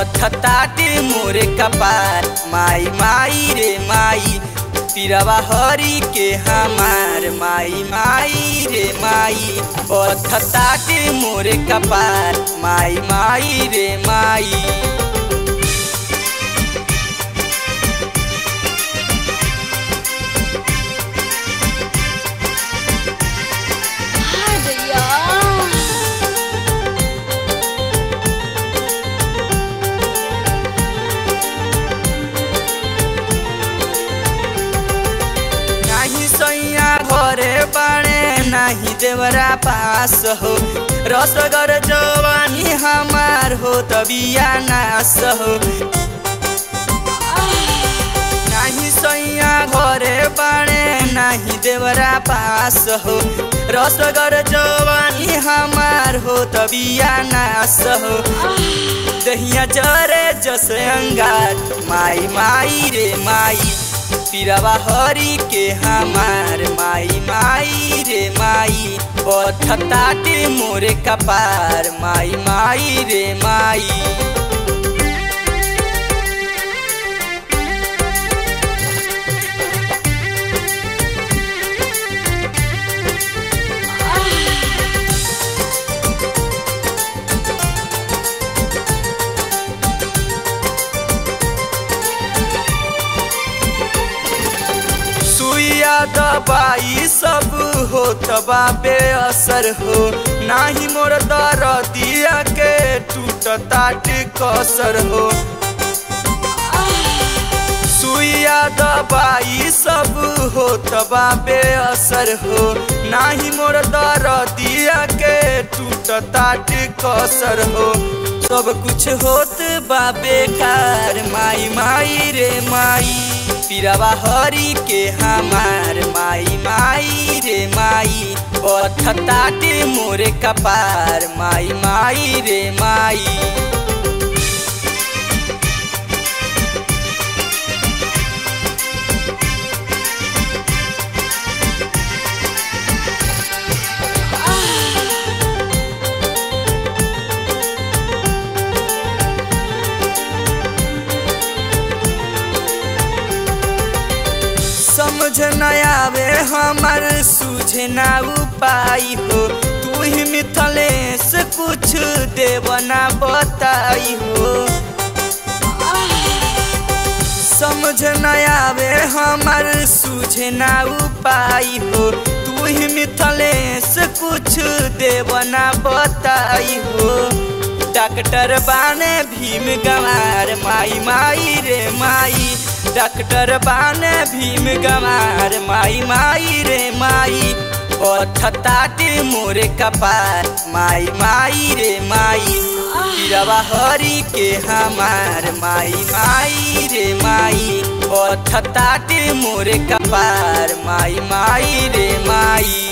बथताटे मोरे कपार। माई माई रे माई पीरवा हरी के हमार। माई माई रे माई बथताटे मोरे कपार। माई माई रे माई। घरे बाणे नाही देवरा पास हो। रसगर जवानी हमार हो तबिया नास हो। नाही सैया घरे बाणे नाही देवरा पास हो। रसगर जवानी हमार हो तबिया नास हो। दहिया जरे जस अंगार। माई माई रे माई पीरवा हरी के हमार। माई माई रे माई बथताटे मोरे कपार। माई माई रे माई। दवाई सब हो तबा बेअसर हो। नाही मोर दरदिया के टूटताट कसर हो। सुइया दवाई सब हो तबा बेअसर हो। नाही मोर दरदिया के टूटताट कसर हो। सब कुछ होत बा बेकार। माई माई रे माई पीरवा हरी के हमार। माई माई रे माई बथताटे मोरे कपार। माई माई रे माई। समझ न आवे हमर सूझे ना उपाय हो। तू ही मिथलेश कुछ देवना बताई हो। समझ न आवे हमर सूझे ना उपाय हो। तू ही मिथलेश कुछ देवना बताई हो। डॉक्टर बाने भीम गंवार। माई माई रे माई डॉक्टर बाने भीम गंवार। माई माई रे माई बथताटे मोरे कपार। माई माई रे माई पीरवा हरी के हमार। माई माई रे माई बथताटे मोरे कपार। माई माई रे माई।